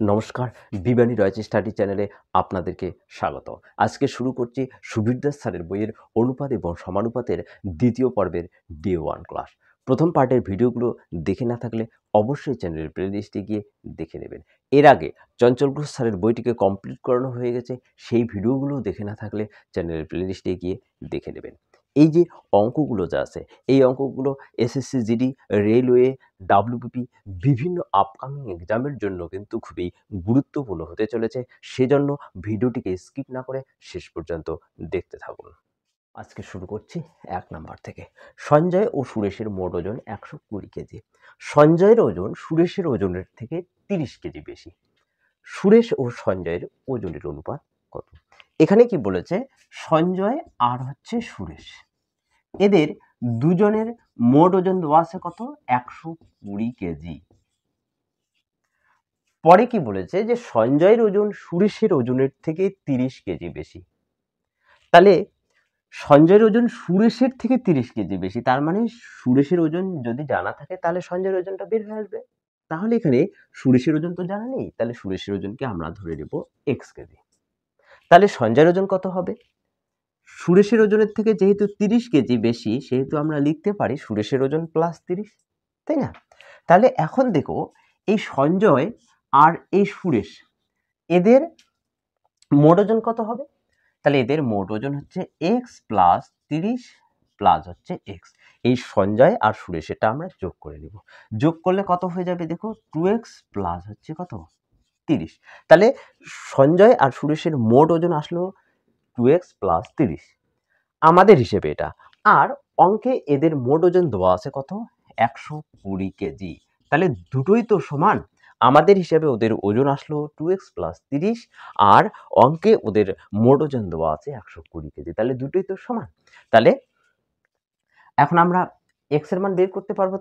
নমস্কার, বিজ্ঞানী রয়েছে স্টাডি চ্যানেলে আপনাদেরকে স্বাগত। আজকে শুরু করছি সুবীর দাস স্যারের বইয়ের অনুপাত এবং সমানুপাতের দ্বিতীয় পর্বের ডে 1 ক্লাস। প্রথম পার্টের ভিডিওগুলো দেখে না থাকলে অবশ্যই চ্যানেলের প্লেলিস্টে গিয়ে দেখে নেবেন। এর আগে চঞ্চল ঘোষ স্যারের বইটিকে কমপ্লিট করানো হয়ে গেছে, সেই ভিডিওগুলো দেখে না থাকলে চ্যানেলের প্লেলিস্টে গিয়ে দেখে নেবেন। এই যে অঙ্কগুলো যা আছে, এই অঙ্কগুলো এসএসসি জিডি, রেলওয়ে, ডাব্লিউবিপি বিভিন্ন আপকামিং এক্সামের জন্য কিন্তু খুবই গুরুত্বপূর্ণ হতে চলেছে। সেজন্য ভিডিওটিকে স্কিপ না করে শেষ পর্যন্ত দেখতে থাকুন। আজকে শুরু করছি 1 নাম্বার থেকে। সঞ্জয় ও সুরেশের মোট ওজন 120 কেজি। সঞ্জয়ের ওজন সুরেশের ওজনের থেকে 30 কেজি বেশি। সুরেশ ও সঞ্জয়ের ওজনের অনুপাত কত? এখানে কি বলেছে, সঞ্জয় আর হচ্ছে সুরেশ, এদের দুজনের মোট ওজন দেওয়া আছে কত? 120 কেজি। পরে কি বলেছে যে সঞ্জয়ের ওজন সুরেশের ওজনের থেকে 30 কেজি বেশি। তাহলে সঞ্জয়ের ওজন সুরেশের থেকে 30 কেজি বেশি, তার মানে সুরেশের ওজন যদি জানা থাকে তাহলে সঞ্জয়ের ওজনটা বের হয়ে আসবে। তাহলে এখানে সুরেশের ওজন তো জানা নেই, তাহলে সুরেশের ওজনকে আমরা ধরে নেব x কেজি। তাহলে সঞ্জয়ের ওজন কত হবে? সুরেশের ওজনের থেকে যেহেতু 30 কেজি বেশি, সেহেতু আমরা লিখতে পারি সুরেশের ওজন প্লাস 30, তাই না? তাহলে এখন দেখো, এই সঞ্জয় আর এই সুরেশ, এদের মোট ওজন কত হবে? তাহলে এদের মোট ওজন হচ্ছে x প্লাস 30 প্লাস হচ্ছে x। এই সঞ্জয় আর সুরেশেরটা আমরা যোগ করে নিব। যোগ করলে কত হয়ে যাবে দেখো, 2x প্লাস হচ্ছে কত? 30। তাহলে সঞ্জয় আর সুরেশের মোট ওজন আসলো 2x প্লাস 30 আমাদের হিসেবে এটা। আর অঙ্কে এদের মোট ওজন দেওয়া আছে কত? 120 কেজি। তাহলে দুটোই তো সমান। আমাদের হিসেবে ওদের ওজন আসলো 2x প্লাস 30, আর অঙ্কে ওদের মোট ওজন দেওয়া আছে 120 কেজি। তাহলে দুটোই তো সমান। তাহলে এখন আমরা x এর মান বের করতে পারবো।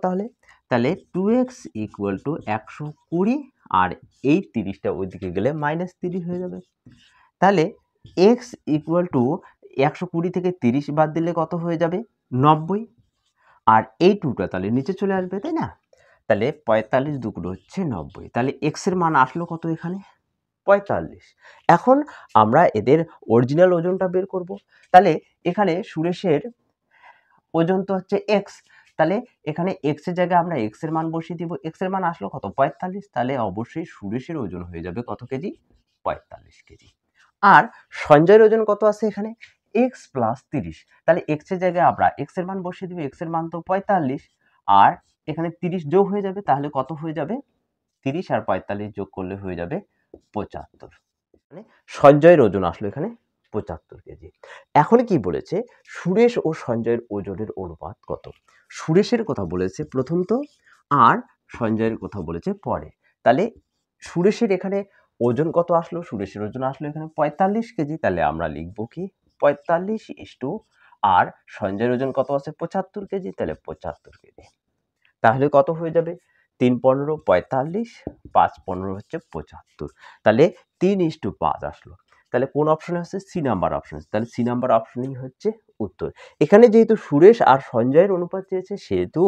তাহলে 2x ইকুয়াল টু 120, আর এই 30টা ওইদিকে গেলে মাইনাস 30 হয়ে যাবে। তাহলে x ইকুয়াল টু 120 থেকে 30 বাদ দিলে কত হয়ে যাবে? 90। আর এই টুটা তাহলে নিচে চলে আসবে, তাই না? তাহলে 45 দুগুলো হচ্ছে 90। তাহলে x এর মান আসলো কত এখানে? 45। এখন আমরা এদের অরিজিনাল ওজনটা বের করব। তাহলে এখানে সুরেশের ওজন তো হচ্ছে x, তাহলে এখানে x এর জায়গায় আমরা x এর মান বসিয়ে দিব। x এর মান আসলো কত? 45। তাহলে অবশ্যই সুরেশের ওজন হয়ে যাবে কত কেজি? 45 কেজি। আর সঞ্জয়ের ওজন কত আছে এখানে? x plus 30। তাহলে x এর জায়গায় আমরা x এর মান বসিয়ে দিব। x এর মান তো 45, আর এখানে 30 যোগ হয়ে যাবে। তাহলে কত হয়ে যাবে? 30 আর 45 যোগ করলে হয়ে যাবে 75। মানে সঞ্জয়ের ওজন আসলো এখানে 75 কেজি। এখন কি বলেছে, সুরেশ ও সঞ্জয়ের ওজনের অনুপাত কত? সুরেশের কথা বলেছে প্রথম তো, আর সঞ্জয়ের কথা বলেছে পরে। তাহলে সুরেশের এখানে ওজন কত আসলো? সুরেশের ওজন আসলো এখানে 45 কেজি। তাহলে আমরা লিখবো কি 45 ইস্টু, আর সঞ্জয়ের ওজন কত আছে? 75 কেজি। তাহলে 75 কেজি। তাহলে কত হয়ে যাবে? 3 15 45, 5 15 হচ্ছে 75। তাহলে 3:5 আসলো। তাহলে কোন অপশনে আছে? C number option. তাহলে সি নাম্বার অপশনই হচ্ছে উত্তর। এখানে যেহেতু সুরেশ আর সঞ্জয়ের অনুপাত চেয়েছে, সেহেতু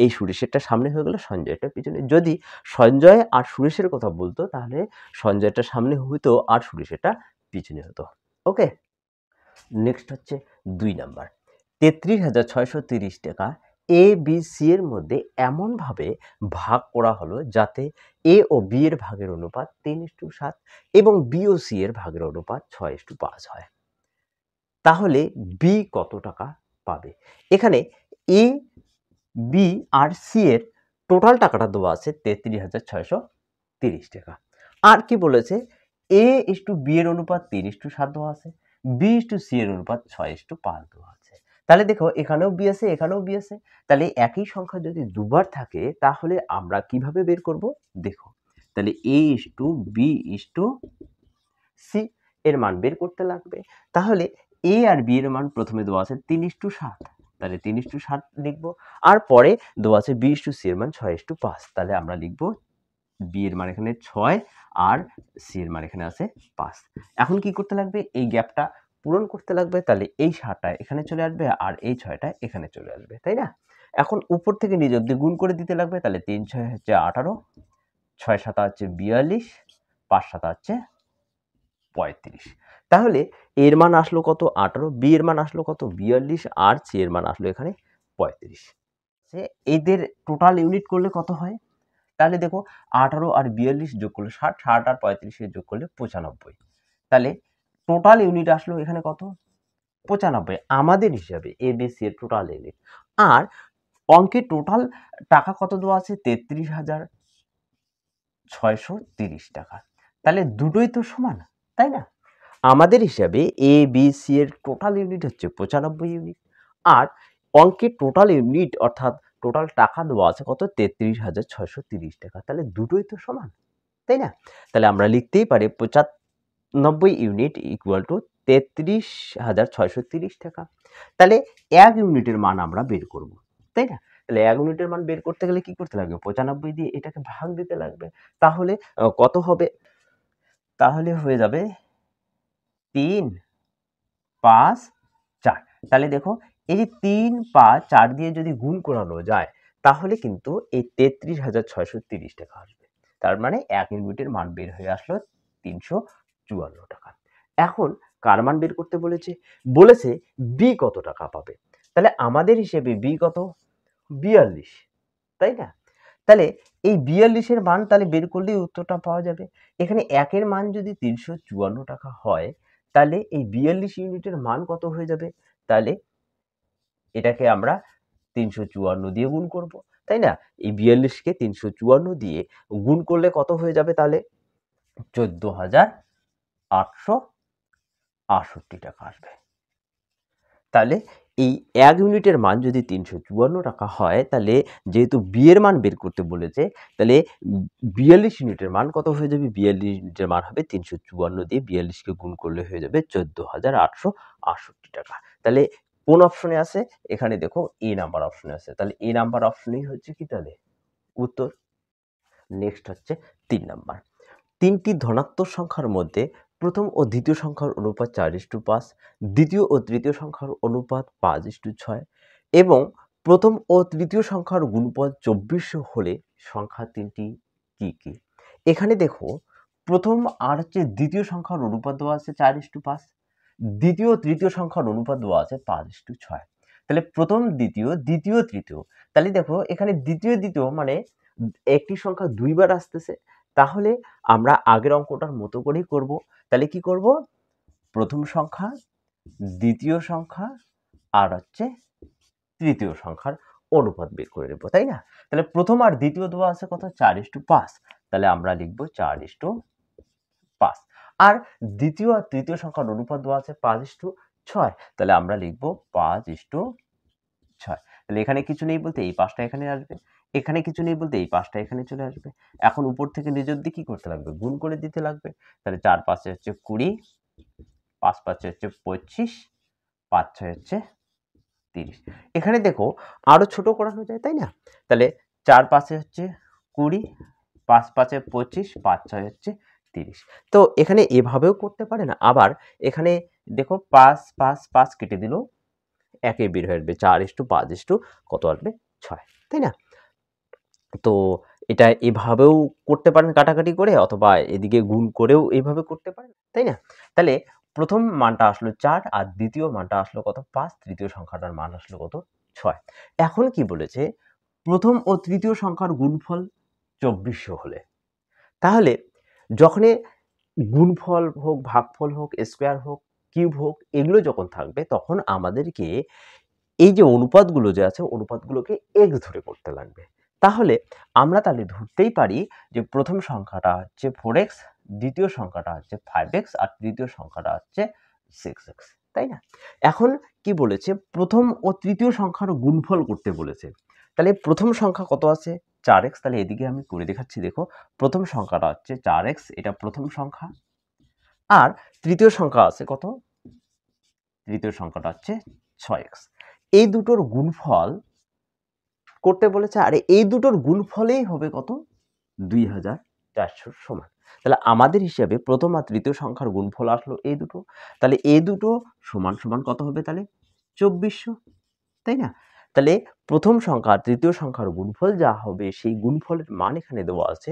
এই সুরেশেরটা সামনে হয়ে গেল, সঞ্জয়েরটা পিছনে। যদি সঞ্জয় আর সুরেশের কথা বলতো, তাহলে সঞ্জয়টা সামনে হতো আর সুরেশেরটা পিছনে হতো। ওকে, নেক্সট হচ্ছে 2 নাম্বার। 33,630 টাকা এ বি সি এর মধ্যে এমনভাবে ভাগ করা হলো যাতে এ ও বি এর ভাগের অনুপাত 3:7 এবং বি ও সি এর ভাগের অনুপাত 6:5 হয়। তাহলে বি কত টাকা পাবে? এখানে এ, বি আর সি এর টোটাল টাকাটা দেওয়া আছে 33,630 টাকা। আর কি বলেছে? এ ইস্টু বি এর অনুপাত 3:7 দেওয়া আছে, বি ইস্টু সি এর অনুপাত 6:5 দেওয়া আছে। তাহলে দেখো, এখানেও বি আছে, এখানেও বি আছে। তাহলে একই সংখ্যা যদি দুবার থাকে, তাহলে আমরা কিভাবে বের করব? দেখো, তাহলে এ ইস্টু বি ইস্টু সি এর মান বের করতে লাগবে। তাহলে এ আর বি এর মান প্রথমে দেওয়া আছে 3:7, তাহলে 3:7 লিখবো। আর পরে দেওয়া আছে বি ইস্টু সি এর মান 6:5, তাহলে আমরা লিখবো বি এর মান এখানে 6 আর সি এর মান এখানে আছে 5। এখন কি করতে লাগবে? এই গ্যাপটা পূরণ করতে লাগবে। তাহলে এই 7টা এখানে চলে আসবে, আর এই 6টা এখানে চলে আসবে, তাই না? এখন উপর থেকে নিচ অব্দি গুণ করে দিতে লাগবে। তাহলে 3 6 হচ্ছে 18, 6 7 হচ্ছে 42, 5 7 হচ্ছে 35। তাহলে এর মান আসলো কত 18, বি এর মান আসলো কত 42, আর সি এর মান আসলো এখানে 35। এদের টোটাল ইউনিট করলে কত হয়? তাহলে দেখো 18 আর 42 যোগ করলে 60, 60 আর 35 যোগ করলে 95। তাহলে টোটাল ইউনিট আসলো এখানে কত 95 আমাদের হিসাবে এবিসি এর টোটাল ইউনিট। আর অঙ্কে টোটাল টাকা কত দেওয়া আছে 33,630 টাকা। তাহলে দুটোই তো সমান, তাই না? আমাদের হিসাবে এ বি সি এর টোটাল ইউনিট হচ্ছে 95 ইউনিট, আর অঙ্কের টোটাল ইউনিট অর্থাৎ টোটাল টাকা দেওয়া আছে কত 33,630 টাকা। তাহলে দুটোই তো সমান, তাই না? তাহলে আমরা লিখতেই পারি 95 ইউনিট ইকুয়াল টু 33,630 টাকা। তাহলে 1 ইউনিটের মান আমরা বের করব, তাই না? তাহলে 1 ইউনিটের মান বের করতে গেলে কি করতে লাগবে 95 দিয়ে এটাকে ভাগ দিতে লাগবে। তাহলে কত হবে? তাহলে হয়ে যাবে 3 5 4। তাহলে দেখো এই যে 3 5 4 দিয়ে যদি গুণ করানো যায় তাহলে কিন্তু এই 33,630 টাকা আসবে। তার মানে 1 ইউনিটের মান বের হয়ে আসলো 354 টাকা। এখন কার মান বের করতে বলেছে? বলেছে বি কত টাকা পাবে। তাহলে আমাদের হিসেবে বি কত 42, তাই না? তাহলে এই 42 এর মান তাহলে বের করলেই উত্তরটা পাওয়া যাবে। এখানে 1 এর মান যদি 354 টাকা হয় তাহলে এই 42 ইউনিটের মান কত হয়ে যাবে? তাহলে এটাকে আমরা 354 দিয়ে গুণ করব, তাই না? এই 42 কে 354 দিয়ে গুণ করলে কত হয়ে যাবে তাহলে 14,868 টাকা আসবে। তাহলে এই 1 ইউনিটের মান যদি 354 টাকা হয় তাহলে যেহেতু বি এর মান বের করতে বলেছে তাহলে 42 ইউনিটের মান কত হয়ে যাবে? 42 ইউনিটের মান হবে 354 দিয়ে 42 কে গুণ করলে হয়ে যাবে 14,868 টাকা। তাহলে কোন অপশনে আছে? এখানে দেখো এ নাম্বার অপশনে আছে। তাহলে এ নাম্বার অপশনেই হচ্ছে কি তাহলে উত্তর। নেক্সট হচ্ছে 3 নাম্বার। তিনটি ধনাত্মক সংখ্যার মধ্যে প্রথম ও দ্বিতীয় সংখ্যার অনুপাত 4:5, দ্বিতীয় ও তৃতীয় সংখ্যার অনুপাত 5:6 এবং প্রথম ও তৃতীয় সংখ্যার গুণফল 2400 হলে সংখ্যা তিনটি কি কি? এখানে দেখো প্রথম আর হচ্ছে দ্বিতীয় সংখ্যার অনুপাত দেওয়া আছে 4:5, দ্বিতীয় তৃতীয় সংখ্যার অনুপাত দেওয়া আছে 5:6। তাহলে প্রথম দ্বিতীয় দ্বিতীয় তৃতীয়, তাহলে দেখো এখানে দ্বিতীয় মানে একটি সংখ্যা দুইবার আসতেছে। তাহলে আমরা আগের অঙ্কটার মতো করেই করব। তাহলে কি করব? প্রথম সংখ্যা দ্বিতীয় সংখ্যা আর হচ্ছে তৃতীয় সংখ্যার অনুপাত বের করে নেব, তাই না? তাহলে প্রথম আর দ্বিতীয় দেওয়া আছে কত 4:5, তাহলে আমরা লিখব 4:5। আর দ্বিতীয় আর তৃতীয় সংখ্যার অনুপাত দেওয়া আছে 5:6, তাহলে আমরা লিখব 5:6। তাহলে এখানে কিছু নেই বলতে এই 5টা এখানে আসবে, এখানে কিছু নেই বলতে এই 5টা এখানে চলে আসবে। এখন উপর থেকে নিচের দিকে কি করতে লাগবে? গুণ করে দিতে লাগবে। তাহলে 4 5 হচ্ছে 20, 5 5 হচ্ছে 25, 5 6 হচ্ছে 30। এখানে দেখো আরো ছোট করানো যায়, তাই না? তাহলে 4 5 হচ্ছে 20, 5 5 25, 5 6 হচ্ছে 30। তো এখানে এভাবেও করতে পারেন। আবার এখানে দেখো 5 5 5 কেটে দিলেও একে বের হয়ে আসবে 4:5 কত আসবে 6, তাই না? তো এটা এভাবেও করতে পারেন কাটাকাটি করে, অথবা এদিকে গুণ করেও এইভাবে করতে পারেন, তাই না? তাহলে প্রথম মানটা আসলো 4 আর দ্বিতীয় মানটা আসলো কত 5, তৃতীয় সংখ্যাটার মান আসলো কত 6। এখন কি বলেছে? প্রথম ও তৃতীয় সংখ্যার গুণফল 2400 হলে, তাহলে যখনই গুণফল হোক, ভাগফল হোক, স্কোয়ার হোক, কিউব হোক, এগুলো যখন থাকবে তখন আমাদেরকে এই যে অনুপাতগুলো যে আছে অনুপাতগুলোকে x ধরে করতে লাগবে। তাহলে আমরা তাহলে ধরতেই পারি যে প্রথম সংখ্যাটা হচ্ছে 4x, দ্বিতীয় সংখ্যাটা হচ্ছে 5x আর তৃতীয় সংখ্যাটা হচ্ছে 6x, তাই না? এখন কি বলেছে? প্রথম ও তৃতীয় সংখ্যার গুণফল করতে বলেছে। তাহলে প্রথম সংখ্যা কত আছে 4x, তাহলে এদিকে আমি করে দেখাচ্ছি। দেখো প্রথম সংখ্যাটা হচ্ছে 4x, এটা প্রথম সংখ্যা। আর তৃতীয় সংখ্যা আছে কত? তৃতীয় সংখ্যাটা হচ্ছে 6x। এই দুটোর গুণফল করতে বলেছে, আর এই দুটোর গুণফলেই হবে কত 2400 সমান। তাহলে আমাদের হিসাবে প্রথম আর তৃতীয় সংখ্যার গুণফল আসলো এই দুটো, তাহলে এই দুটো সমান সমান কত হবে তাহলে 2400, তাই না? তাহলে প্রথম সংখ্যা আর তৃতীয় সংখ্যার গুণফল যা হবে সেই গুণফলের মান এখানে দেওয়া আছে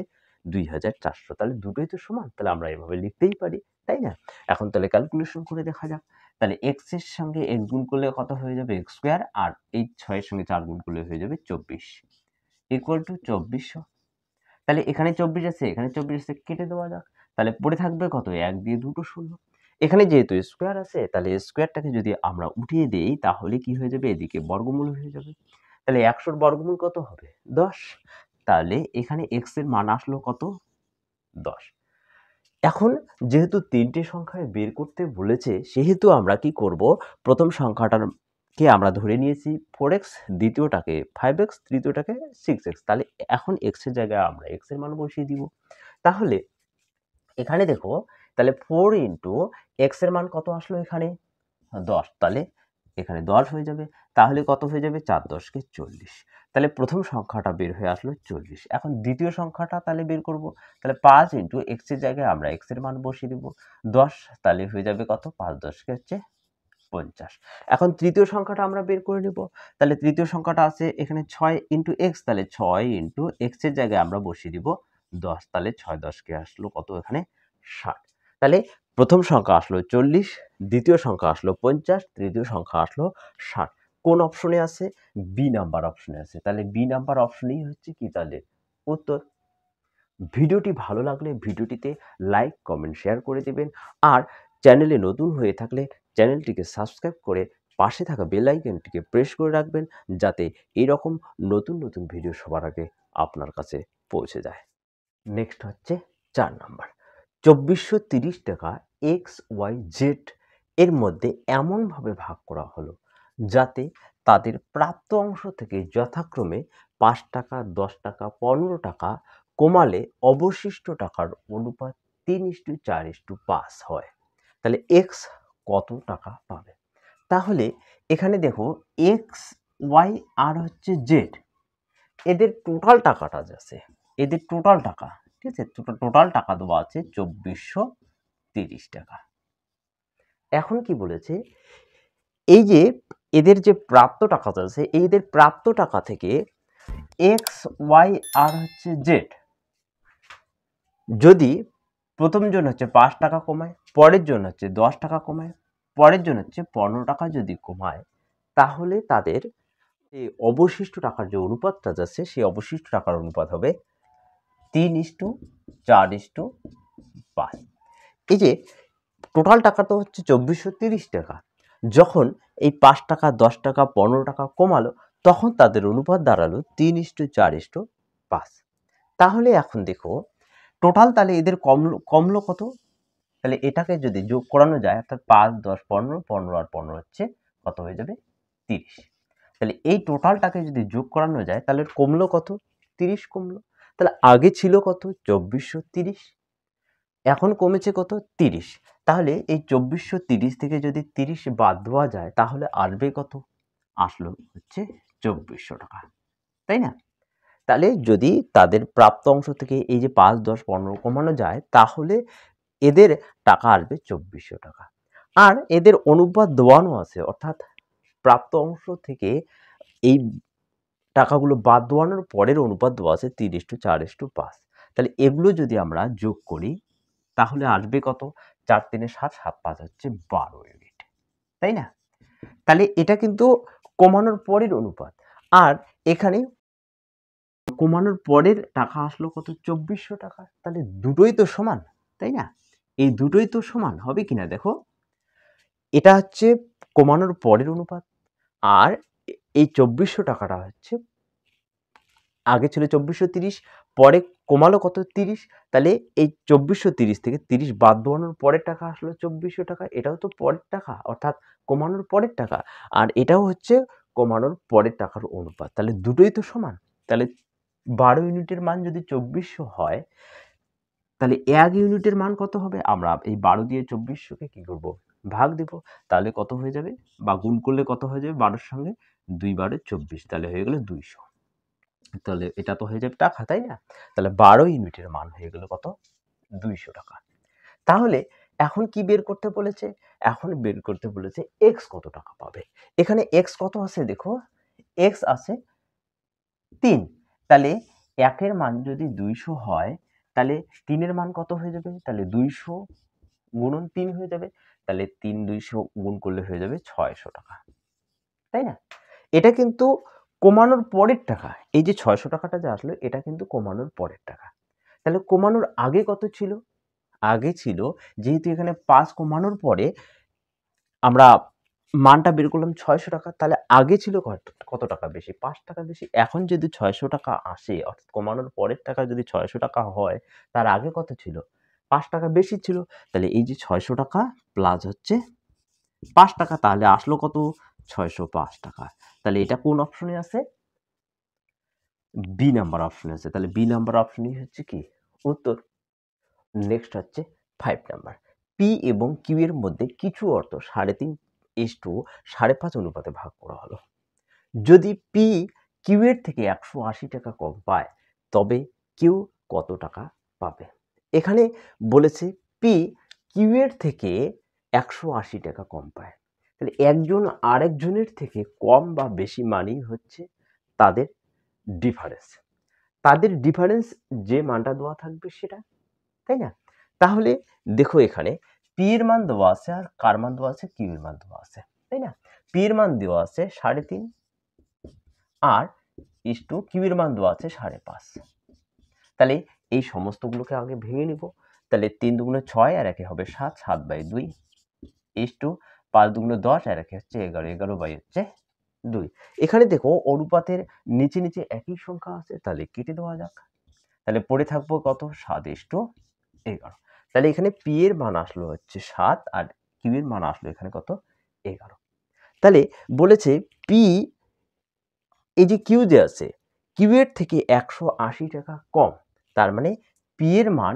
2400। তাহলে দুটোই তো সমান, তাহলে আমরা এভাবে লিখতেই পারি, তাই না? এখন তাহলে ক্যালকুলেশন করে দেখা যাক। তাহলে এক্স এর সঙ্গে এক্স গুণ করলে কত হয়ে যাবে এক্স স্কোয়ার, আর এই 6 এর সঙ্গে 4 গুণ করলে হয়ে যাবে 24 ইকুয়াল টু 2400। তাহলে এখানে 24 আছে, এখানে 24 আছে, কেটে দেওয়া যাক। তাহলে পড়ে থাকবে কত, 1 দিয়ে দুটো শূন্য। এখানে যেহেতু স্কোয়ার আছে, তাহলে স্কোয়ারটাকে যদি আমরা উঠিয়ে দিই তাহলে কি হয়ে যাবে, এদিকে বর্গমূল হয়ে যাবে। তাহলে 100 বর্গমূল কত হবে, 10। তাহলে এখানে এক্স এর মান আসলো কত, 10। এখন যেহেতু তিনটে সংখ্যায় বের করতে বলেছে, সেহেতু আমরা কি করব, প্রথম সংখ্যাটাকে আমরা ধরে নিয়েছি 4x, দ্বিতীয়টাকে 5x, তৃতীয়টাকে 6x। তাহলে এখন x এর জায়গায় আমরা x এর মান বসিয়ে দিব। তাহলে এখানে দেখো, তাহলে 4 ইন্টু এক্স এর মান কত আসলো, এখানে 10। তাহলে এখানে 10 হয়ে যাবে। তাহলে কত হয়ে যাবে, 4 10 40। তাহলে প্রথম সংখ্যাটা বের হয়ে আসলো 40। এখন দ্বিতীয় সংখ্যাটা তাহলে বের করব। তাহলে 5 ইন্টু এক্স এর জায়গায় আমরা এক্স এর মান বসিয়ে দিব 10। তাহলে হয়ে যাবে কত, 5 10 50। এখন তৃতীয় সংখ্যাটা আমরা বের করে নেব। তাহলে তৃতীয় সংখ্যাটা আছে এখানে 6 ইন্টু এক্স, তাহলে 6 ইন্টু এক্স এর জায়গায় আমরা বসিয়ে দিব 10। তাহলে 6 10 আসলো কত, এখানে 60। তাহলে প্রথম সংখ্যা আসলো 40, দ্বিতীয় সংখ্যা আসলো 50, তৃতীয় সংখ্যা আসলো 60। কোন অপশনে আছে, বি নাম্বার অপশনে আছে। তাহলে বি নাম্বার অপশনেই হচ্ছে কি তাহলে উত্তর। ভিডিওটি ভালো লাগলে ভিডিওটিতে লাইক কমেন্ট শেয়ার করে দেবেন, আর চ্যানেলে নতুন হয়ে থাকলে চ্যানেলটিকে সাবস্ক্রাইব করে পাশে থাকা বেল আইকনটিকে প্রেস করে রাখবেন, যাতে এরকম নতুন নতুন ভিডিও সবার আগে আপনার কাছে পৌঁছে যায়। নেক্সট হচ্ছে 4 নাম্বার। 2430 টাকা এক্স ওয়াই জেড এর মধ্যে এমনভাবে ভাগ করা হলো যাতে তাদের প্রাপ্ত অংশ থেকে যথাক্রমে 5 টাকা, 10 টাকা, 15 টাকা কমালে অবশিষ্ট টাকার অনুপাত 3:4:5 হয়। তাহলে এক্স কত টাকা পাবে? তাহলে এখানে দেখো, এক্স ওয়াই আর হচ্ছে জেড, এদের টোটাল টাকাটা আছে, এদের টোটাল টাকা, ঠিক আছে, টোটাল টাকা দেওয়া আছে 2430 টাকা। এখন কি বলেছে, এই যে এদের যে প্রাপ্ত টাকা আছে, এদের প্রাপ্ত টাকা থেকে এক্স ওয়াই আর হচ্ছে জেড যদি প্রথম জন হচ্ছে 5 টাকা কমায়, পরের জন হচ্ছে 10 টাকা কমায়, পরের জন হচ্ছে 15 টাকা যদি কমায়, তাহলে তাদের এই অবশিষ্ট টাকার যে অনুপাতটা আছে, সেই অবশিষ্ট টাকার অনুপাত হবে 3:4:5। এই যে টোটাল টাকা তো হচ্ছে 2430 টাকা, যখন এই 5 টাকা, 10 টাকা, 15 টাকা কমালো, তখন তাদের অনুপাত দাঁড়ালো 3:4:5। তাহলে এখন দেখো টোটাল, তাহলে এদের কমলো কত, তাহলে এটাকে যদি যোগ করানো যায়, অর্থাৎ 5 10 15, 15 আর 15 হচ্ছে কত হয়ে যাবে 30। তাহলে এই টোটালটাকে যদি যোগ করানো যায়, তাহলে কমলো কত, 30 কমলো। তাহলে আগে ছিল কত, 2430, এখন কমেছে কত, 30। তাহলে এই 2430 থেকে যদি 30 বাদ দেওয়া যায়, তাহলে আসবে কত, আসলো হচ্ছে 2400 টাকা, তাই না? তাহলে যদি তাদের প্রাপ্ত অংশ থেকে এই যে 5 10 15 কমানো যায়, তাহলে এদের টাকা আসবে 2400 টাকা। আর এদের অনুপাত দেওয়ানো আছে, অর্থাৎ প্রাপ্ত অংশ থেকে এই টাকাগুলো বাদ দেওয়ানোর পরের অনুপাত দেওয়া আছে 3:4:5। তাহলে এগুলো যদি আমরা যোগ করি, তাহলে আসবে কত, 4 3 7 7 5 হচ্ছে 12 ইউনিট, তাই না? তাহলে এটা কিন্তু কমানোর পরের অনুপাত, আর এখানে কমানোর পরের টাকা আসলো কত, 2400 টাকা। তাহলে দুটোই তো সমান, তাই না? এই দুটোই তো সমান হবে কিনা দেখো, এটা হচ্ছে কমানোর পরের অনুপাত, আর এই 2400 টাকাটা হচ্ছে, আগে ছিল 2430, পরে কমালো কত, 30। তাহলে এই 2430 থেকে 30 বাদ দেওয়ানোর পরের টাকা আসলো 2400 টাকা। এটাও তো পরের টাকা, অর্থাৎ কমানোর পরের টাকা, আর এটাও হচ্ছে কমানোর পরের টাকার অনুপাত। তাহলে দুটোই তো সমান। তাহলে 12 ইউনিটের মান যদি 2400 হয়, তাহলে 1 ইউনিটের মান কত হবে, আমরা এই 12 দিয়ে 2400কে কি করব, ভাগ দিব। তাহলে কত হয়ে যাবে, বা গুণ করলে কত হয়ে যাবে, 12 এর সঙ্গে 2 12 24, তাহলে হয়ে গেল 200। তাহলে এটা তো হয়ে যাবে টাকা, তাই না? তাহলে 12 ইউনিটের মান হয়ে গেল কত, 200 টাকা। তাহলে এখন কি বের করতে বলেছে, এখন বের করতে বলেছে এক্স কত টাকা পাবে। এখানে এক্স কত আছে দেখো, এক্স আছে 3। তাহলে 1 এর মান যদি 200 হয়, তাহলে 3 এর মান কত হয়ে যাবে? তাহলে 200 গুণন 3 হয়ে যাবে। তাহলে 3 200 গুণ করলে হয়ে যাবে 600 টাকা, তাই না? এটা কিন্তু কমানোর পরের টাকা। এই যে 600 টাকাটা যে আসলো এটা কিন্তু কমানোর পরের টাকা। তাহলে কমানোর আগে কত ছিল? আগে ছিল, যেহেতু এখানে 5 কমানোর পরে আমরা মানটা বের করলাম 600 টাকা, তাহলে আগে ছিল কত টাকা বেশি? 5 টাকা বেশি। এখন যদি 600 টাকা আসে, অর্থাৎ কমানোর পরের টাকা যদি 600 টাকা হয়, তার আগে কত ছিল? 5 টাকা বেশি ছিল। তাহলে এই যে 600 টাকা প্লাস হচ্ছে 5 টাকা, তাহলে আসলো কত? 605 টাকা। তাহলে এটা কোন অপশনে আছে? বি নাম্বার অপশনে আছে। তাহলে বি নাম্বার অপশনই হচ্ছে কি উত্তর। নেক্সট হচ্ছে 5 নাম্বার। পি এবং কিউ এর মধ্যে কিছু অর্থ 3.5:5 অনুপাতে ভাগ করা হলো। যদি পি কিউ এর থেকে 180 টাকা কম পায়, তবে কিউ কত টাকা পাবে? এখানে বলেছে পি কিউ এর থেকে 180 টাকা কম পায়। তাহলে একজন আরেকজনের থেকে কম বা বেশি মানেই হচ্ছে তাদের ডিফারেন্স। তাদের ডিফারেন্স যে মানটা দেওয়া থাকবে সেটা, তাই না? তাহলে দেখো এখানে পি এর মান দেওয়া আছে আর কার মান দেওয়া আছে? কিউ এর মান দেওয়া আছে, তাই না? পি এর মান দেওয়া আছে 3.5 আর কিউ এর মান দেওয়া আছে 5.5। তাহলে এই সমস্তগুলোকে আগে ভেঙে নিব। তাহলে 3 দুগুণে 6 আর একে হবে 7, 7/2 5 দুগুণে 10 আর একে হচ্ছে 11, 11/2। এখানে দেখো অনুপাতের নিচে নিচে একই সংখ্যা আছে, তাহলে কেটে দেওয়া যাক। তাহলে পড়ে থাকবো কত? 7:11। তাহলে এখানে পি এর মান আসলো হচ্ছে 7 আর কিউ এর মান আসলো এখানে কত? 11। তাহলে বলেছে পি, এই যে কিউ যে আছে, কিউ এর থেকে 180 টাকা কম, তার মানে পি এর মান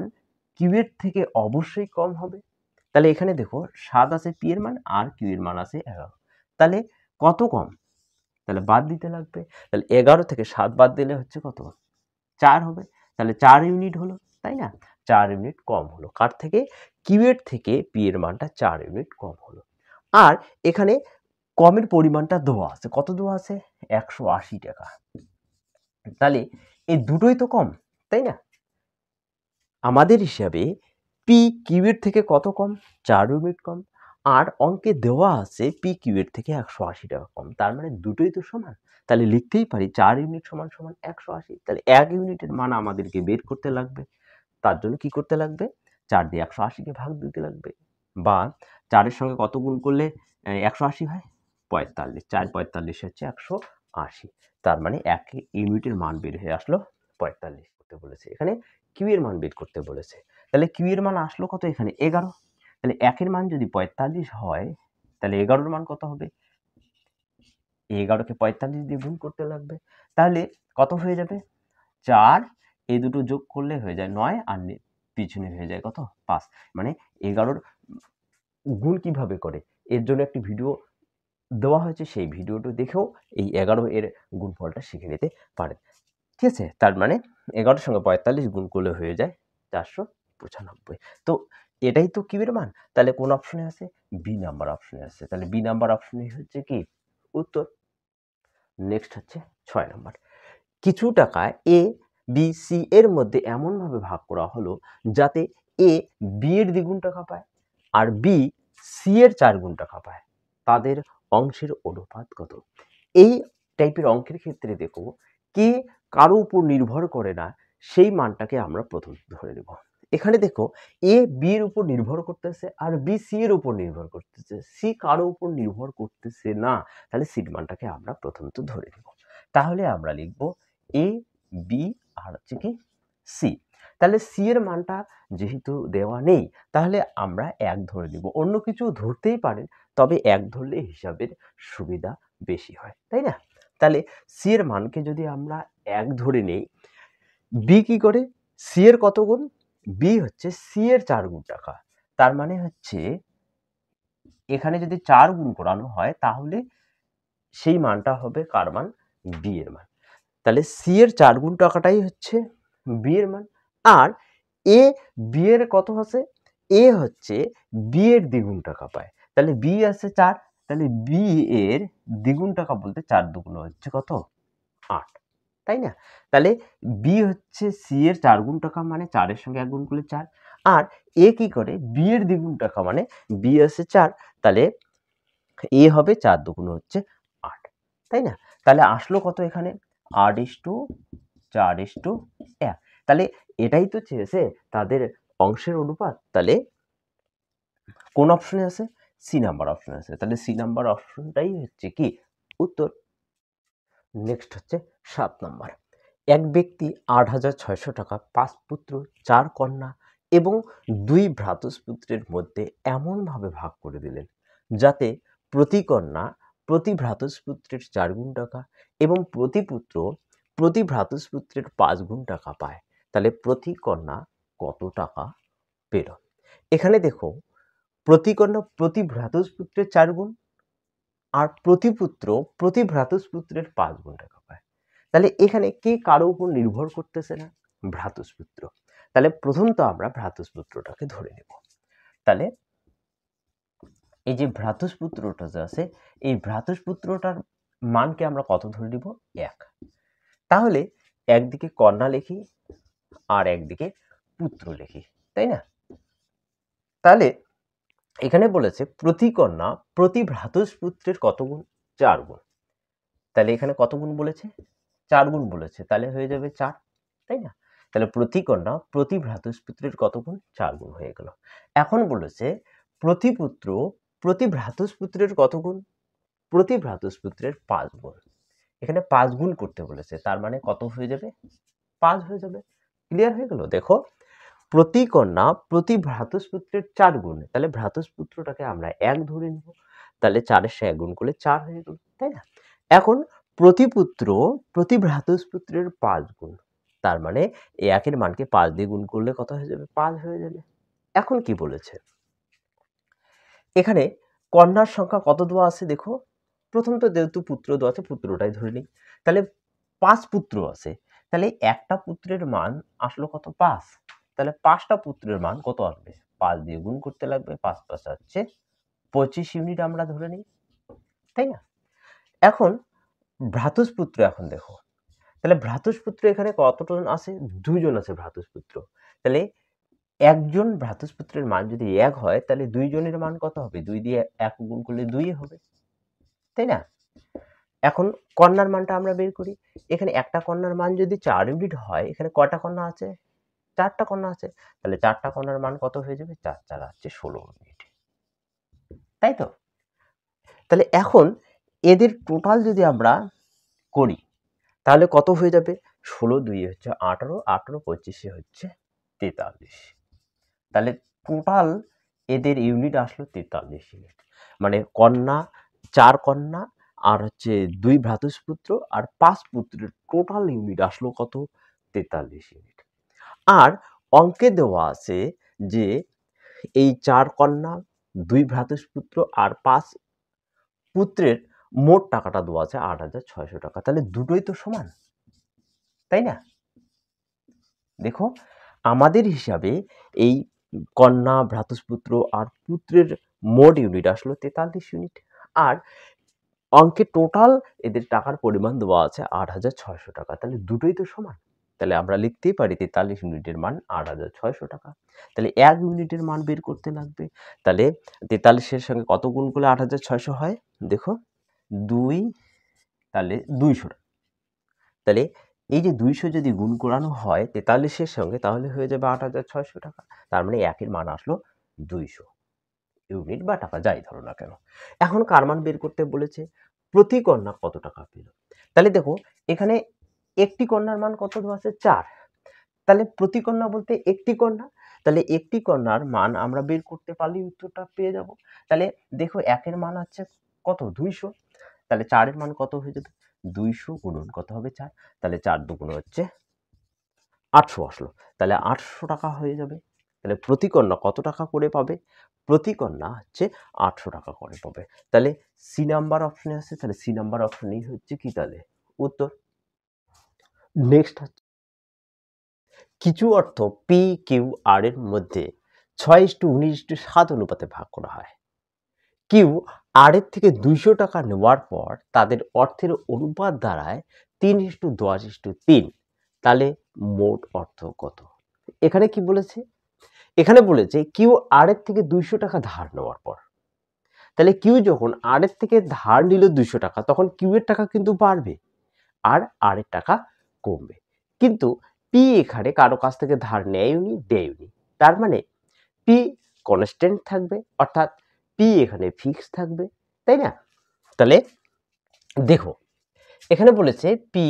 কিউ এর থেকে অবশ্যই কম হবে। তাহলে এখানে দেখো 7 আছে পি এর মান আর কিউ এর মান আছে 11। তাহলে কত কম? তাহলে বাদ দিতে লাগবে। তাহলে 11 থেকে 7 বাদ দিলে হচ্ছে কত? 4 হবে। তাহলে 4 ইউনিট হলো, তাই না? 4 ইউনিট কম হলো। কার থেকে? কিউ এর থেকে পি এর মানটা 4 ইউনিট কম হলো। আর এখানে কমের পরিমাণটা দেওয়া আছে। কত দেওয়া আছে? 180 টাকা। তাহলে এই দুটোই তো কম, তাই না? আমাদের হিসাবে পি কিউ এর থেকে কত কম? 4 ইউনিট কম। আর অঙ্কে দেওয়া আছে পি কিউ এর থেকে 180 টাকা কম। তার মানে দুটোই তো সমান। তাহলে লিখতেই পারি 4 ইউনিট সমান সমান 180। তাহলে 1 ইউনিটের মান আমাদেরকে বের করতে লাগবে। তার জন্য কি করতে লাগবে? 4 দিয়ে 180-কে ভাগ দিতে লাগবে। বা 4 এর সঙ্গে কত গুণ করলে 180 হয়? 45। 4 45 হচ্ছে 180। তার মানে 1 ইউনিটের মান বের হয়ে আসলো 45 করতে বলেছে। এখানে কিউ এর মান বের করতে বলেছে। তাহলে কিউ এর মান আসলো কত? এখানে 11। তাহলে 1 এর মান যদি 45 হয়, তাহলে 11 এর মান কত হবে? 11 কে 45 দিয়ে গুণ করতে লাগবে। তাহলে কত হয়ে যাবে? 4, এই দুটো যোগ করলে হয়ে যায় 9 আর পিছনে হয়ে যায় কত? 5। মানে 11 গুণ কিভাবে করে এর জন্য একটি ভিডিও দেওয়া হয়েছে, সেই ভিডিওটা দেখেও এই 11 এর গুণফলটা শিখে নিতে পারেন। ঠিক আছে? তার মানে 11 সঙ্গে 45 গুণ করলে হয়ে যায় 495। তো এটাই তো কিউ এর মান। তাহলে কোন অপশনে আছে? বি নাম্বার অপশনে আছে। তাহলে বি নাম্বার অপশনে হচ্ছে কি উত্তর। নেক্সট হচ্ছে 6 নাম্বার। কিছু টাকা এ বি সি এর মধ্যে এমনভাবে ভাগ করা হলো যাতে এ বি এর দ্বিগুণ টাকা পায় আর বি সি এর 4 গুণ টাকা পায়। তাদের অংশের অনুপাত কত? এই টাইপের অঙ্কের ক্ষেত্রে দেখো কে কারো উপর নির্ভর করে না, সেই মানটাকে আমরা প্রথম ধরে নেব। এখানে দেখো এ বি এর উপর নির্ভর করতেছে আর বি সি এর উপর নির্ভর করতেছে, সি কারো উপর নির্ভর করতেছে না। তাহলে সির মানটাকে আমরা প্রথমত ধরে নেব। তাহলে আমরা লিখব এ বি আর হচ্ছে কি সি। তাহলে সি এর মানটা যেহেতু দেওয়া নেই, তাহলে আমরা 1 ধরে নেব। অন্য কিছু ধরতেই পারেন, তবে 1 ধরলে হিসাবের সুবিধা বেশি হয়, তাই না? তাহলে সি এর মানকে যদি আমরা 1 ধরে নেই, বি কি করে? সি এর কত গুণ? বি হচ্ছে সি এর 4 গুণ টাকা। তার মানে হচ্ছে এখানে যদি 4 গুণ করানো হয়, তাহলে সেই মানটা হবে কার মান? বি এর মান। তাহলে সি এর 4 গুণ টাকাটাই হচ্ছে বি এর মান। আর এ বি এর কত আছে? এ হচ্ছে বি এর দ্বিগুণ টাকা পায়। তাহলে বি আছে 4, তাহলে বি এর দ্বিগুণ টাকা বলতে 4 দুগুণ হচ্ছে কত? 8, তাই না? তাহলে বি হচ্ছে সি এর 4 গুণ টাকা, মানে 4 এর সঙ্গে 1 গুণ করলে 4। আর এ কি করে, বি এর দ্বিগুণ টাকা, মানে বি আছে 4, তাহলে এ হবে 4 দুগুণ হচ্ছে 8, তাই না? তাহলে আসলো কত এখানে, 8:4:1। তাহলে এটাই তো চেয়েছে তাদের অংশের অনুপাত। তাহলে কোন অপশনে আছে, সি নাম্বার অপশনে আছে। তাহলে সি নাম্বার অপশনটাই হচ্ছে কি উত্তর। নেক্সট হচ্ছে 7 নাম্বার। এক ব্যক্তি 8,600 টাকা 5 পুত্র 4 কন্যা এবং 2 ভ্রাতুষ্পুত্রের মধ্যে এমনভাবে ভাগ করে দিলেন যাতে প্রতি কন্যা প্রতি ভ্রাতুষ্পুত্রের 4 গুণ টাকা এবং প্রতি পুত্র প্রতি ভ্রাতুষ্পুত্রের 5 গুণ টাকা পায়। তাহলে প্রতি কন্যা কত টাকা পেল? এখানে দেখো, প্রতি কন্যা প্রতি ভ্রাতুষ্পুত্রের 4 গুণ আর প্রতি পুত্র প্রতি ভ্রাতুষ্পুত্রের 5 গুণ টাকা পায়। তাহলে এখানে কে কারো উপর নির্ভর করতেছে না, ভ্রাতুষ্পুত্র। তাহলে প্রথম তো আমরা ভ্রাতুষ্পুত্রটাকে ধরে নেব। তাহলে এই যে ভ্রাতুষ্পুত্রটা যে আছে, এই ভ্রাতুষ্পুত্রটার মানকে আমরা কত ধরে নিব, 1। তাহলে একদিকে কন্যা লিখি আর একদিকে পুত্র লিখি, তাই না? তাহলে এখানে বলেছে প্রতি কন্যা প্রতি ভ্রাতুষ্পুত্রের কত গুণ, 4 গুণ। তাহলে এখানে কত গুণ বলেছে, 4 গুণ বলেছে, তাহলে হয়ে যাবে 4, তাই না? তাহলে প্রতি কন্যা প্রতি ভ্রাতুষ্পুত্রের কত গুণ, 4 গুণ হয়ে গেল। এখন বলেছে প্রতি পুত্র প্রতি ভ্রাতুষ্পুত্রের কত গুণ, প্রতি ভ্রাতুষ্পুত্রের 5 গুণ। এখানে 5 গুণ করতে বলেছে, তার মানে কত হয়ে যাবে, 5 হয়ে যাবে। ক্লিয়ার হয়ে গেল? দেখো, প্রতি কন্যা প্রতি ভ্রাতুষ্পুত্রের 4 গুণ, তাহলে ভ্রাতুষ্পুত্রটাকে আমরা 1 ধরে নিব। তাহলে 4 এর সাথে 1 গুণ করলে 4 হয়ে গেল, তাই না? এখন প্রতি পুত্র প্রতি ভ্রাতুষ্পুত্রের 5 গুণ, তার মানে এই 1 এর মানকে 5 দিয়ে গুণ করলে কত হয়ে যাবে, 5 হয়ে যাবে। এখন কি বলেছে, এখানে কন্যার সংখ্যা কত দেওয়া আছে দেখো। প্রথম তো যেহেতু পুত্র দেওয়া আছে, পুত্রটাই ধরে নিই। তাহলে 5 পুত্র আছে, তাহলে একটা পুত্রের মান আসলো কত, 5। তাহলে 5টা পুত্রের মান কত আসবে, 5 দিয়ে গুণ করতে লাগবে। 5 5 হচ্ছে 25 ইউনিট আমরা ধরে নিই, তাই না? এখন ভ্রাতুষ্পুত্র, এখন দেখো, তাহলে ভ্রাতুষ্পুত্র এখানে কতজন আছে, 2 জন আছে ভ্রাতুষ্পুত্র। তাহলে একজন ভ্রাতুষ্পুত্রের মান যদি 1 হয়, তাহলে 2 জনের মান কত হবে, 2 দিয়ে 1 গুণ করলে 2 হবে, তাই না? এখন কন্যার মানটা আমরা বের করি। এখানে একটা কন্যার মান যদি 4 ইউনিট হয়, এখানে কয়টা কন্যা আছে, 4টা কন্যা আছে। তাহলে 4টা কন্যার মান কত হয়ে যাবে, 4 4 হচ্ছে 16 ইউনিট, তাই তো? তাহলে এখন এদের টোটাল যদি আমরা করি, তাহলে কত হয়ে যাবে, 16 2 হচ্ছে 18, 18 25 হচ্ছে 43। তাহলে টোটাল এদের ইউনিট আসলো 43 ইউনিট। মানে কন্যা, 4 কন্যা আর হচ্ছে 2 ভ্রাতুষ্পুত্র আর 5 পুত্রের টোটাল ইউনিট আসলো কত, 43 ইউনিট। আর অঙ্কে দেওয়া আছে যে এই 4 কন্যা 2 ভ্রাতুষ্পুত্র আর 5 পুত্রের মোট টাকাটা দেওয়া আছে 8,600 টাকা। তাহলে দুটোই তো সমান, তাই না? দেখো, আমাদের হিসাবে এই কন্যা ভ্রাতুষ্পুত্র আর পুত্রের মোট ইউনিট আসলো 43 ইউনিট। আর অঙ্কে টোটাল এদের টাকার পরিমাণ দেওয়া আছে 8,600 টাকা। তাহলে দুটোই তো সমান। তাহলে আমরা লিখতেই পারি 43 ইউনিটের মান 8,600 টাকা। তাহলে 1 ইউনিটের মান বের করতে লাগবে। তাহলে 43 সঙ্গে কত গুণ করলে 8,600 হয়, দেখো 2, তাহলে 200 টাকা। তাহলে এই যে 200 যদি গুণ করানো হয় 43 সঙ্গে, তাহলে হয়ে যাবে 8,600 টাকা। তার মানে 1 এর মান আসলো 200 ইউনিট বা টাকা, যাই ধরো না কেন। এখন কার মান বের করতে বলেছে, প্রতি কন্যা কত টাকা পেল। তাহলে দেখো, এখানে একটি কন্যার মান কত দেওয়া আছে, 4। তাহলে প্রতি কন্যা বলতে একটি কন্যা, তাহলে একটি কন্যার মান আমরা বের করতে পারলেই উত্তরটা পেয়ে যাব। তাহলে দেখো 1 এর মান আছে কত, 200। তাহলে 4 এর মান কত হয়ে যাবে, 200 গুণন কত হবে, 4। তাহলে 4 দুগুণ হচ্ছে 800 আসলো। তাহলে 800 টাকা হয়ে যাবে। তাহলে প্রতি কন্যা কত টাকা করে পাবে, প্রতি কন্যা হচ্ছে 800 টাকা করে পাবে। তাহলে সি নাম্বার অপশনে আছে, তাহলে সি নাম্বার অপশনেই হচ্ছে কি তাহলে উত্তর। নেক্সট হচ্ছে কিছু অর্থ পি কিউ আর এর মধ্যে 6:19:7 অনুপাতে ভাগ করা হয়। কিউ আর এর থেকে 200 টাকা নেওয়ার পর তাদের অর্থের অনুপাত দাঁড়ায় 3:10:3, তাহলে মোট অর্থ কত? এখানে কি বলেছে? এখানে বলেছে কিউ আর এর থেকে 200 টাকা ধার নেওয়ার পর, তাহলে কিউ যখন আর এর থেকে ধার নিল 200 টাকা, তখন কিউ এর টাকা কিন্তু বাড়বে আর আর এর টাকা কমবে। কিন্তু পি এখানে কারো কাছ থেকে ধার নেয়নি দেয়নি, তার মানে পি কনস্ট্যান্ট থাকবে, অর্থাৎ পি এখানে ফিক্স থাকবে, তাই না? তাহলে দেখো এখানে বলেছে পি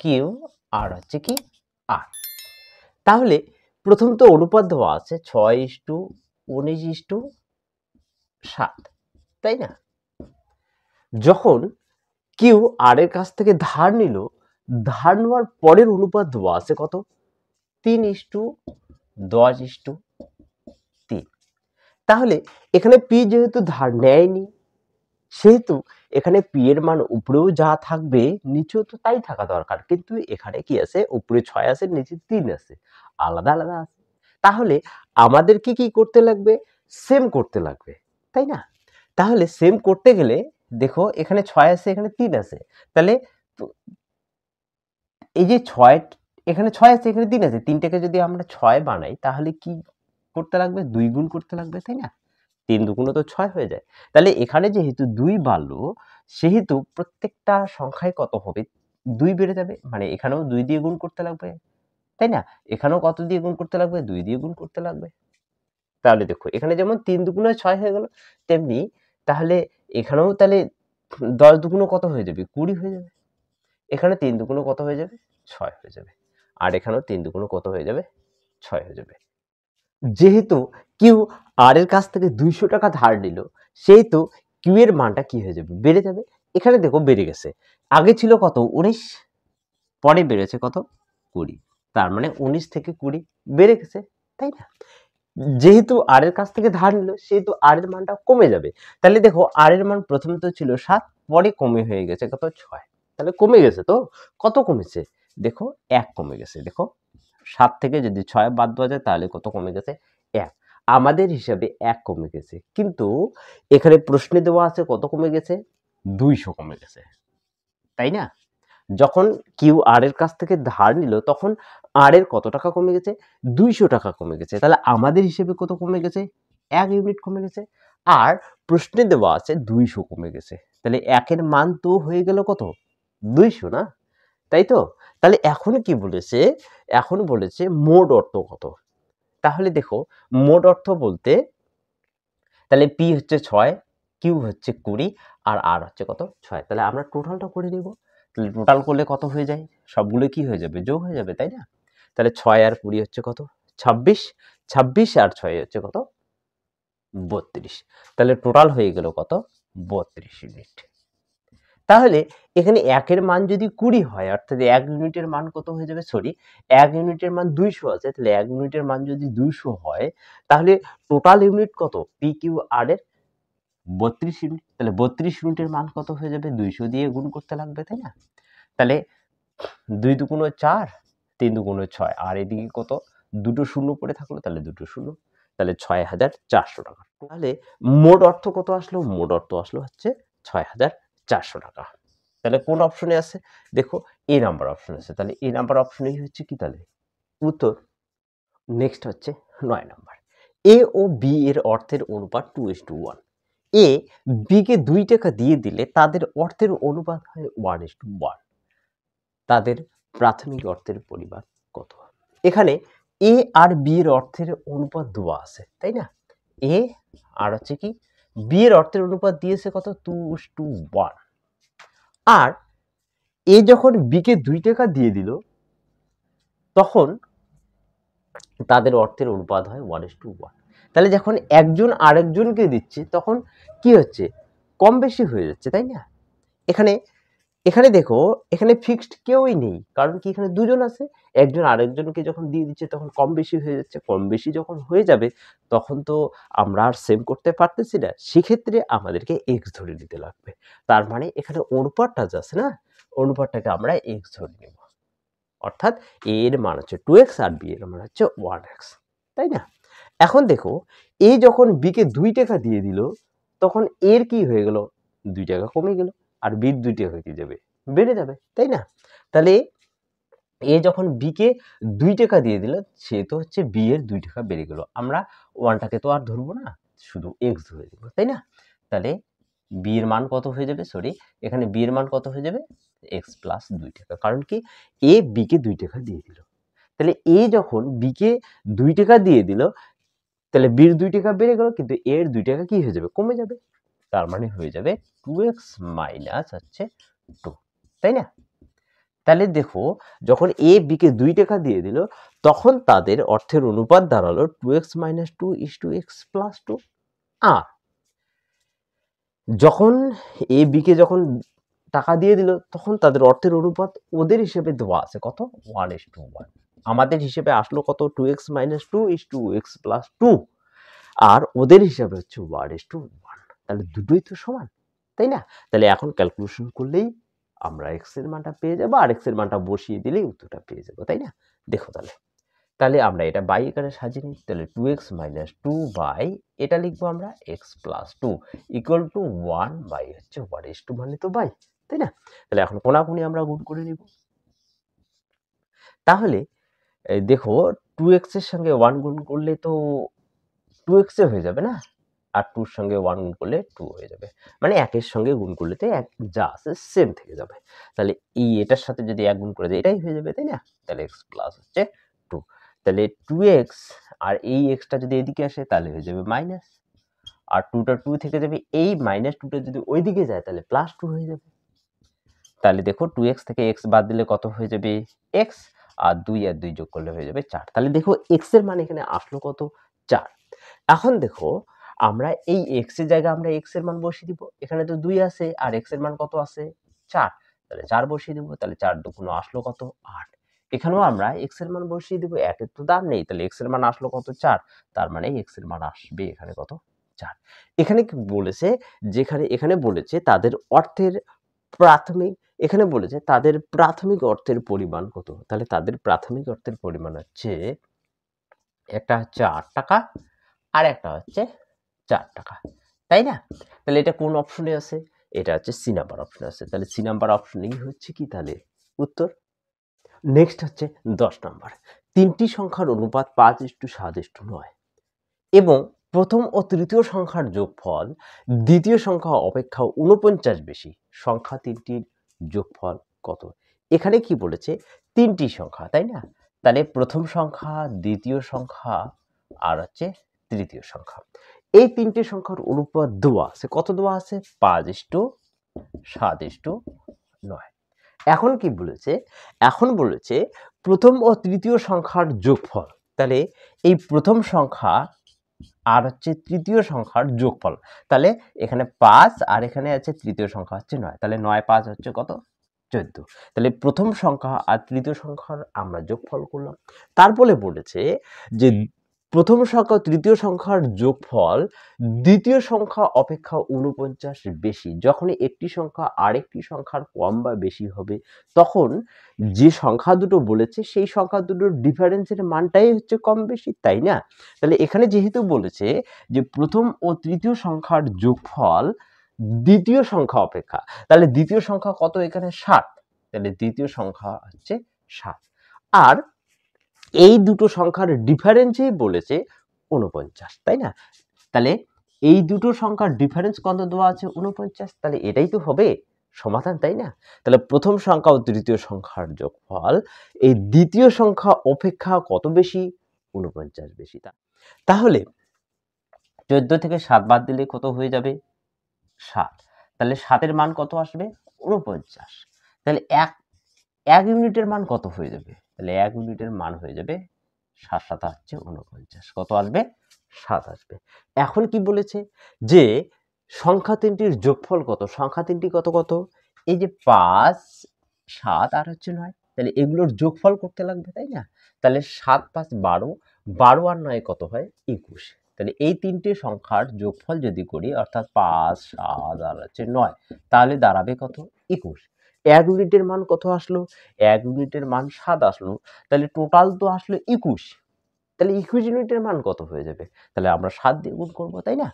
কিউ আর হচ্ছে কি আর, তাহলে প্রথম তো অনুপাত দেওয়া আছে 6:19:7, তাই না? যখন কিউ আর এর কাছ থেকে ধার নিল, ধার নেওয়ার পরের অনুপাত দেওয়া আছে কত? 3:10:3। তাহলে এখানে পি যেহেতু ধার নেয়নি, সেহেতু এখানে পি এর মান উপরেও যা থাকবে নিচেও তো তাই থাকা দরকার, কিন্তু এখানে কি আছে? উপরে 6 আছে, নিচে 3 আছে, আলাদা আলাদা আছে। তাহলে আমাদেরকে কি করতে লাগবে? সেম করতে লাগবে, তাই না? তাহলে সেম করতে গেলে দেখো এখানে 6 আছে, এখানে 3 আছে, তাহলে এই যে 6 এখানে 6 আছে, এখানে 3 আছে, তিনটাকে যদি আমরা 6 বানাই তাহলে কি করতে লাগবে? 2 গুণ করতে লাগবে, তাই না? 3 দুগুণে তো 6 হয়ে যায়। তাহলে এখানে যেহেতু 2 বাড়লো, সেহেতু প্রত্যেকটা সংখ্যায় কত হবে? 2 বেড়ে যাবে, মানে এখানেও 2 দিয়ে গুণ করতে লাগবে, তাই না? এখানেও কত দিয়ে গুণ করতে লাগবে? 2 দিয়ে গুণ করতে লাগবে। তাহলে দেখো এখানে যেমন 3 দুগুণে 6 হয়ে গেল, তেমনি তাহলে এখানেও তাহলে 10 দুগুণে কত হয়ে যাবে? 20 হয়ে যাবে। এখানে 3 দুগুণে কত হয়ে যাবে? 6 হয়ে যাবে। আর এখানেও 3 দুগুণে কত হয়ে যাবে? 6 হয়ে যাবে। যেহেতু কিউ আর এর কাছ থেকে 200 টাকা ধার নিল, সেহেতু কিউ এর মানটা কি হয়ে যাবে? বেড়ে যাবে। এখানে দেখো বেড়ে গেছে, আগে ছিল কত? 19, পরে বেড়েছে কত? 20, তার মানে 19 থেকে 20 বেড়ে গেছে, তাই না? যেহেতু আর এর কাছ থেকে ধার নিল, সেহেতু আর এর মানটা কমে যাবে। তাহলে দেখো আর এর মান প্রথমে তো ছিল 7, পরে কমে হয়ে গেছে কত? 6। তাহলে কমে গেছে তো, কত কমেছে? দেখো 1 কমে গেছে। দেখো 7 থেকে যদি 6 বাদ দেওয়া যায় তাহলে কত কমে গেছে? 1। আমাদের হিসাবে 1 কমে গেছে, কিন্তু এখানে প্রশ্নে দেওয়া আছে কত কমে গেছে? 200 কমে গেছে, তাই না? যখন কিউ আর এর কাছ থেকে ধার নিল, তখন আর এর কত টাকা কমে গেছে? 200 টাকা কমে গেছে। তাহলে আমাদের হিসেবে কত কমে গেছে? 1 ইউনিট কমে গেছে। আর প্রশ্নে দেওয়া আছে 200 কমে গেছে, তাহলে 1 এর মান তো হয়ে গেল কত? 200, না? তাই তো? তাহলে এখন কি বলেছে? এখন বলেছে মোট অর্থ কত? তাহলে দেখো মোট অর্থ বলতে, তাহলে পি হচ্ছে 6, কিউ হচ্ছে 20, আর আর হচ্ছে কত? 6। তাহলে আমরা টোটালটা করে নেব। তাহলে টোটাল করলে কত হয়ে যায়? সবগুলো কি হয়ে যাবে? যোগ হয়ে যাবে, তাই না? তাহলে 6 আর 20 হচ্ছে কত? 26, 26 আর 6 হচ্ছে কত? 32। তাহলে টোটাল হয়ে গেল কত? 32 ইউনিট। তাহলে এখানে 1 এর মান যদি 20 হয়, অর্থাৎ 1 ইউনিটের মান কত হয়ে যাবে? সরি, 1 ইউনিটের মান 200 আছে, তাহলে 1 ইউনিটের মান যদি 200 হয়, তাহলে টোটাল ইউনিট কত? পি কিউ আর এর 32 ইউনিট। তাহলে 32 ইউনিটের মান কত হয়ে যাবে? 200 দিয়ে গুণ করতে লাগবে, তাই না? তাহলে 2 দুগুণ 4, 3 দুগুণ 6, আর এদিকে কত? দুটো শূন্য পড়ে থাকলো, তাহলে দুটো শূন্য, তাহলে 6400 টাকা। তাহলে মোট অর্থ কত আসলো? মোট অর্থ আসলো হচ্ছে 6400 টাকা। তাহলে কোন অপশনে আছে? দেখো এ নাম্বার অপশন আছে, তাহলে এ নাম্বার অপশনেই হচ্ছে কি তাহলে উত্তর। নেক্সট হচ্ছে 9 নাম্বার। এ ও বি এর অর্থের অনুপাত 2:1। এ বি কে 2 টাকা দিয়ে দিলে তাদের অর্থের অনুপাত হয় 1:1। তাদের প্রাথমিক অর্থের পরিমাণ কত? এখানে এ আর বি এর অর্থের অনুপাত দেওয়া আছে, তাই না? এ আর হচ্ছে কি বি এর অর্থের অনুপাত দিয়েছে কত? 2:1। আর এ যখন বি কে 2 টাকা দিয়ে দিল, তখন তাদের অর্থের অনুপাত হয় 1:1। তাহলে যখন একজন আরেকজনকে দিচ্ছে, তখন কি হচ্ছে? কম বেশি হয়ে যাচ্ছে, তাই না? এখানে এখানে দেখো এখানে ফিক্সড কেউই নেই, কারণ কি এখানে দুজন আছে, একজন আরেকজনকে যখন দিয়ে দিচ্ছে তখন কম বেশি হয়ে যাচ্ছে। কম বেশি যখন হয়ে যাবে, তখন তো আমরা আর সেম করতে পারতেছি না, সেক্ষেত্রে আমাদেরকে এক্স ধরে নিতে লাগবে। তার মানে এখানে অনুপাতটা যা আছে না, অনুপাতটাকে আমরা এক্স ধরে নেব, অর্থাৎ এ এর মান হচ্ছে 2x আর বি এর মান হচ্ছে 1x, তাই না? এখন দেখো এ যখন বি কে 2 টাকা দিয়ে দিল, তখন এর কি হয়ে গেল? 2 টাকা কমে গেল, আর বির 2 টাকা হয়ে যাবে বেড়ে যাবে, তাই না? তাহলে এ যখন বিকে 2 টাকা দিয়ে দিল, সে তো হচ্ছে বি এর 2 টাকা বেড়ে গেল। আমরা 1 টাকে তো আর ধরবো না, শুধু এক্স ধরে দেব, তাই না? তাহলে বি এর মান কত হয়ে যাবে? সরি, এখানে বি এর মান কত হয়ে যাবে? এক্স প্লাস 2 টাকা। কারণ কি, এ বিকে 2 টাকা দিয়ে দিল। তাহলে এ যখন বিকে 2 টাকা দিয়ে দিল, তাহলে বির 2 টাকা বেড়ে গেল, কিন্তু এর 2 টাকা কি হয়ে যাবে? কমে যাবে। তার মানে হয়ে যাবে 2x মাইনাস হচ্ছে 2, তাই না? তাহলে দেখো, যখন এ বিকে 2 টাকা দিয়ে দিল, তখন তাদের অর্থের অনুপাত দাঁড়ালো 2x minus 2 is to x plus 2। আর যখন এ বিকে যখন টাকা দিয়ে দিল, তখন তাদের অর্থের অনুপাত ওদের হিসেবে দেওয়া আছে কত? 1:1। আমাদের হিসেবে আসলো কত? 2x minus 2 is to x plus 2। আর ওদের হিসাবে হচ্ছে 1:1। তাহলে দুটোই তো সমান, তাই না? তাহলে এখন ক্যালকুলেশন করলেই আমরা এক্স এর মানটা পেয়ে যাবো, আর এক্স এর মানটা বসিয়ে দিলেই উত্তরটা পেয়ে যাবো, তাই না? দেখো তাহলে, আমরা এটা বাই আকারে সাজিয়ে নিই। তাহলে 2x মাইনাস 2 বাই, এটা লিখবো আমরা x plus 2 equal to 1 by হচ্ছে 1:2, মানে তো বাই, তাই না? তাহলে এখন কোনাকুনি আমরা গুণ করে নিব। তাহলে দেখো, 2x এর সঙ্গে 1 গুণ করলে তো 2x এ হয়ে যাবে না? আর 2 এর সঙ্গে 1 গুণ করলে 2 হয়ে যাবে। মানে 1 এর সঙ্গে গুণ করলে তো এক যা আছে সেম থেকে যাবে। তাহলে এই এটার সাথে যদি 1 গুণ করে দেই, এটাই হয়ে যাবে, তাই না? তাহলে x প্লাস হচ্ছে 2। তাহলে 2x, আর এই x টা যদি এদিকে আসে তাহলে হয়ে যাবে মাইনাস। আর 2 টা 2 থেকে যাবে, এই মাইনাস 2 টা যদি ওইদিকে যায় তাহলে প্লাস 2 হয়ে যাবে। তাহলে দেখো, 2x থেকে x বাদ দিলে কত হয়ে যাবে? x, আর 2 আর 2 যোগ করলে হয়ে যাবে 4। তাহলে দেখো, x এর মান এখানে আসলো কত? 4। এখন দেখো, আমরা এই x এর জায়গায় আমরা x এর মান বসিয়ে দিব। এখানে তো 2 আছে, আর x এর মান কত আছে? 4। তাহলে 4 বসিয়ে দিব। তাহলে 4 দুগুণ আসলো কত? 8। এখানেও আমরা x এর মান বসিয়ে দিব। 1 এর তো দাম নেই, তাহলে x এর মান আসলো কত? 4। তার মানে x এর মান আসবে এখানে কত? 4। এখানে কি বলেছে? এখানে বলেছে তাদের অর্থের প্রাথমিক, এখানে বলেছে তাদের প্রাথমিক অর্থের পরিমাণ কত? তাহলে তাদের প্রাথমিক অর্থের পরিমাণ হচ্ছে, একটা হচ্ছে 8 টাকা, আর একটা হচ্ছে 4 টাকা, তাই না? তাহলে এটা কোন অপশনে আছে? এটা হচ্ছে সি নাম্বার অপশনে আছে। তাহলে সি নাম্বার অপশনেই হচ্ছে কি তাহলে উত্তর। নেক্সট হচ্ছে 10 নাম্বার। 3টি সংখ্যার অনুপাত 5:7:9 এবং প্রথম ও তৃতীয় সংখ্যার যোগফল দ্বিতীয় সংখ্যা অপেক্ষা 49 বেশি। সংখ্যা 3টির যোগফল কত? এখানে কি বলেছে? 3টি সংখ্যা, তাই না? তাহলে প্রথম সংখ্যা, দ্বিতীয় সংখ্যা, আর হচ্ছে তৃতীয় সংখ্যা। এই 3টে সংখ্যার অনুপাত দেওয়া আছে। কত দেওয়া আছে? 5:7:9। এখন কি বলেছে? এখন বলেছে প্রথম ও তৃতীয় সংখ্যার যোগফল। তাহলে এই প্রথম সংখ্যা আর হচ্ছে তৃতীয় সংখ্যার যোগফল। তাহলে এখানে 5, আর এখানে আছে তৃতীয় সংখ্যা হচ্ছে 9। তাহলে 9 5 হচ্ছে কত? 14। তাহলে প্রথম সংখ্যা আর তৃতীয় সংখ্যার আমরা যোগফল করলাম। তারপরে বলেছে যে প্রথম সংখ্যা ও তৃতীয় সংখ্যার যোগফল দ্বিতীয় সংখ্যা অপেক্ষা 49 বেশি। যখনই একটি সংখ্যা আরেকটি সংখ্যার কম বা বেশি হবে, তখন যে সংখ্যা দুটো বলেছে সেই সংখ্যা দুটোর ডিফারেন্সের মানটাই হচ্ছে কম বেশি, তাই না? তাহলে এখানে যেহেতু বলেছে যে প্রথম ও তৃতীয় সংখ্যার যোগফল দ্বিতীয় সংখ্যা অপেক্ষা, তাহলে দ্বিতীয় সংখ্যা কত? এখানে 7। তাহলে দ্বিতীয় সংখ্যা হচ্ছে 7। আর এই দুটো সংখ্যার ডিফারেন্সই বলেছে 49, তাই না? তাহলে এই দুটো সংখ্যার ডিফারেন্স কত দেওয়া আছে? 49। তাহলে এটাই তো হবে সমাধান, তাই না? তাহলে প্রথম সংখ্যা ও তৃতীয় সংখ্যার যোগফল এই দ্বিতীয় সংখ্যা অপেক্ষা কত বেশি? 49 বেশি। তাহলে 14 থেকে 7 বাদ দিলে কত হয়ে যাবে? 7। তাহলে 7 এর মান কত আসবে? 49। তাহলে 1 ইউনিটের মান কত হয়ে যাবে? তাহলে 1 ইউনিটের মান হয়ে যাবে 7 7 হচ্ছে 49। কত আসবে? 7 আসবে। এখন কি বলেছে? যে সংখ্যা তিনটির যোগফল কত? সংখ্যা তিনটি কত কত? এই যে 5, 7 আর হচ্ছে 9। তাহলে এগুলোর যোগফল করতে লাগবে, তাই না? তাহলে 7 5 12, 12 আর 9 কত হয়? 21। তাহলে এই তিনটে সংখ্যার যোগফল যদি করি, অর্থাৎ 5, 7 আর হচ্ছে 9, তাহলে দাঁড়াবে কত? 21। 1 ইউনিটের মান কত আসলো? 1 ইউনিটের মান 7 আসলো। তাহলে টোটাল তো আসলো 21। তাহলে 21 ইউনিটের মান কত হয়ে যাবে? তাহলে আমরা 7 দিয়ে গুণ করবো, তাই না?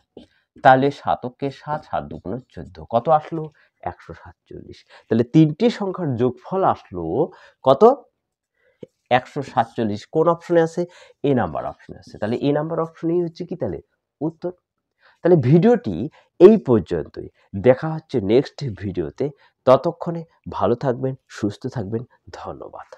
তাহলে 7 কে 7, 7 দুগুণে 14। কত আসলো? 147। তাহলে 3টি সংখ্যার যোগফল আসলো কত? 147। কোন অপশনে আছে? এ নাম্বার অপশনে আছে। তাহলে এ নাম্বার অপশনেই হচ্ছে কি তাহলে উত্তর। তাহলে ভিডিওটি এই পর্যন্তই। দেখা হচ্ছে নেক্সট ভিডিওতে। ততক্ষণে ভালো থাকবেন, সুস্থ থাকবেন। ধন্যবাদ।